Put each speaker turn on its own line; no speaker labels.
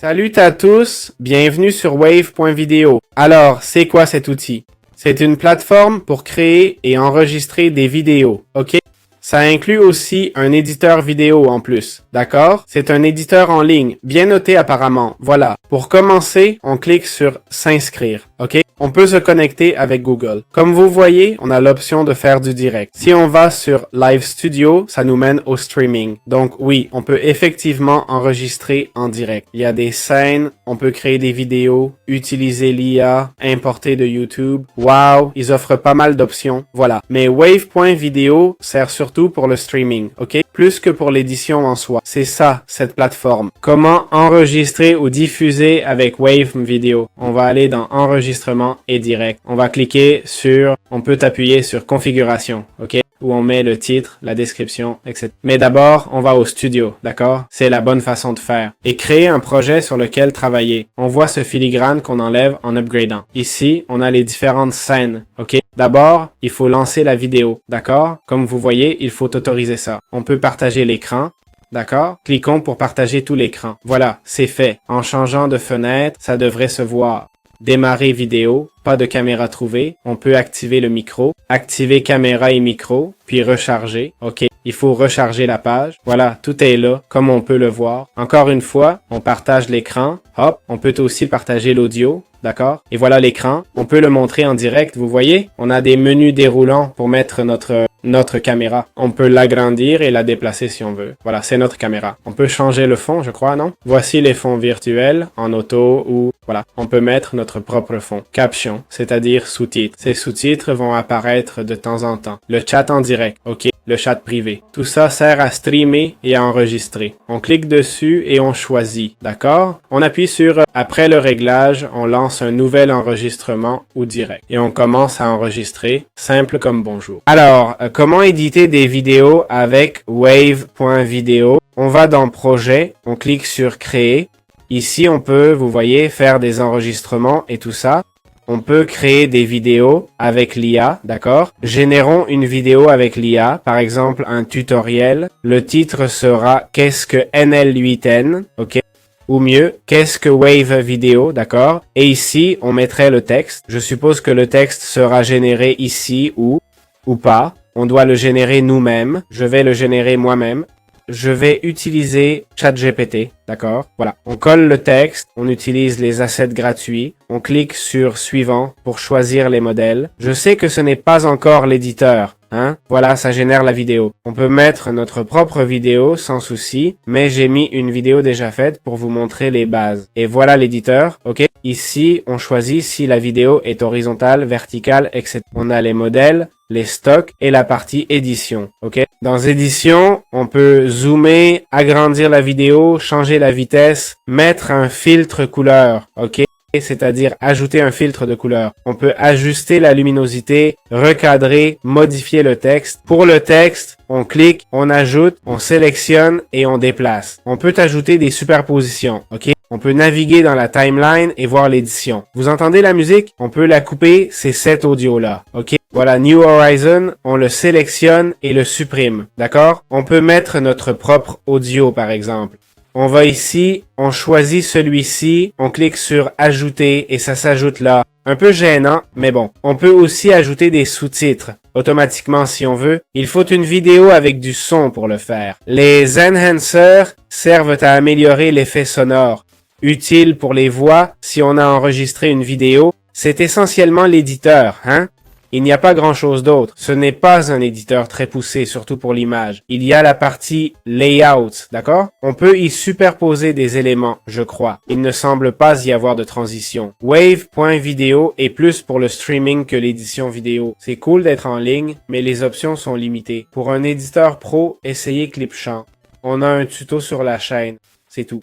Salut à tous, bienvenue sur wave.video. Alors, c'est quoi cet outil? C'est une plateforme pour créer et enregistrer des vidéos, ok? Ça inclut aussi un éditeur vidéo en plus, d'accord? C'est un éditeur en ligne, bien noté apparemment. Voilà. Pour commencer, on clique sur s'inscrire, ok? On peut se connecter avec Google. Comme vous voyez, on a l'option de faire du direct. Si on va sur Live Studio, ça nous mène au streaming. Donc oui, on peut effectivement enregistrer en direct. Il y a des scènes, on peut créer des vidéos, utiliser l'IA, importer de YouTube. Wow, ils offrent pas mal d'options. Voilà. Mais Wave.video sert surtout pour le streaming, ok? Plus que pour l'édition en soi. C'est ça, cette plateforme. Comment enregistrer ou diffuser avec Wave Video? On va aller dans enregistrement et direct. On va cliquer sur, on peut appuyer sur configuration, ok? Où on met le titre, la description, etc. Mais d'abord, on va au studio, d'accord? C'est la bonne façon de faire. Et créer un projet sur lequel travailler. On voit ce filigrane qu'on enlève en upgradant. Ici, on a les différentes scènes, ok? D'abord, il faut lancer la vidéo, d'accord? Comme vous voyez, il faut autoriser ça. On peut partager l'écran. D'accord? Cliquons pour partager tout l'écran. Voilà, c'est fait. En changeant de fenêtre, ça devrait se voir. Démarrer vidéo, pas de caméra trouvée. On peut activer le micro, activer caméra et micro, puis recharger. OK, il faut recharger la page. Voilà, tout est là, comme on peut le voir. Encore une fois, on partage l'écran. Hop, on peut aussi partager l'audio. D'accord? Et voilà l'écran. On peut le montrer en direct, vous voyez? On a des menus déroulants pour mettre notre caméra. On peut l'agrandir et la déplacer si on veut. Voilà, c'est notre caméra. On peut changer le fond, je crois, non? Voici les fonds virtuels en auto ou voilà. On peut mettre notre propre fond. Caption, c'est-à-dire sous-titres. Ces sous-titres vont apparaître de temps en temps. Le chat en direct, ok. Le chat privé. Tout ça sert à streamer et à enregistrer. On clique dessus et on choisit, d'accord? On appuie sur après le réglage, on lance un nouvel enregistrement ou direct. Et on commence à enregistrer, simple comme bonjour. Alors, comment éditer des vidéos avec wave.video? On va dans projet, on clique sur créer. Ici, on peut, vous voyez, faire des enregistrements et tout ça. On peut créer des vidéos avec l'IA, d'accord? Générons une vidéo avec l'IA, par exemple un tutoriel. Le titre sera Qu'est-ce que NL8N, ok? Ou mieux, qu'est-ce que Wave Video, d'accord? Et ici, on mettrait le texte. Je suppose que le texte sera généré ici ou pas. On doit le générer nous-mêmes. Je vais le générer moi-même. Je vais utiliser ChatGPT, d'accord? Voilà. On colle le texte, on utilise les assets gratuits, on clique sur suivant pour choisir les modèles. Je sais que ce n'est pas encore l'éditeur, hein? Voilà, ça génère la vidéo. On peut mettre notre propre vidéo sans souci, mais j'ai mis une vidéo déjà faite pour vous montrer les bases. Et voilà l'éditeur, ok? Ici, on choisit si la vidéo est horizontale, verticale, etc. On a les modèles, les stocks et la partie édition, ok? Dans édition, on peut zoomer, agrandir la vidéo, changer la vitesse, mettre un filtre couleur, ok? C'est-à-dire ajouter un filtre de couleur. On peut ajuster la luminosité, recadrer, modifier le texte. Pour le texte, on clique, on ajoute, on sélectionne et on déplace. On peut ajouter des superpositions, ok? On peut naviguer dans la timeline et voir l'édition. Vous entendez la musique? On peut la couper, c'est cet audio-là, ok? Voilà, New Horizon, on le sélectionne et le supprime, d'accord? On peut mettre notre propre audio, par exemple. On va ici, on choisit celui-ci, on clique sur ajouter et ça s'ajoute là. Un peu gênant, mais bon. On peut aussi ajouter des sous-titres automatiquement si on veut. Il faut une vidéo avec du son pour le faire. Les enhancers servent à améliorer l'effet sonore. Utile pour les voix si on a enregistré une vidéo. C'est essentiellement l'éditeur, hein? Il n'y a pas grand-chose d'autre. Ce n'est pas un éditeur très poussé, surtout pour l'image. Il y a la partie layout, d'accord? On peut y superposer des éléments, je crois. Il ne semble pas y avoir de transition. Wave.video est plus pour le streaming que l'édition vidéo. C'est cool d'être en ligne, mais les options sont limitées. Pour un éditeur pro, essayez Clipchamp. On a un tuto sur la chaîne. C'est tout.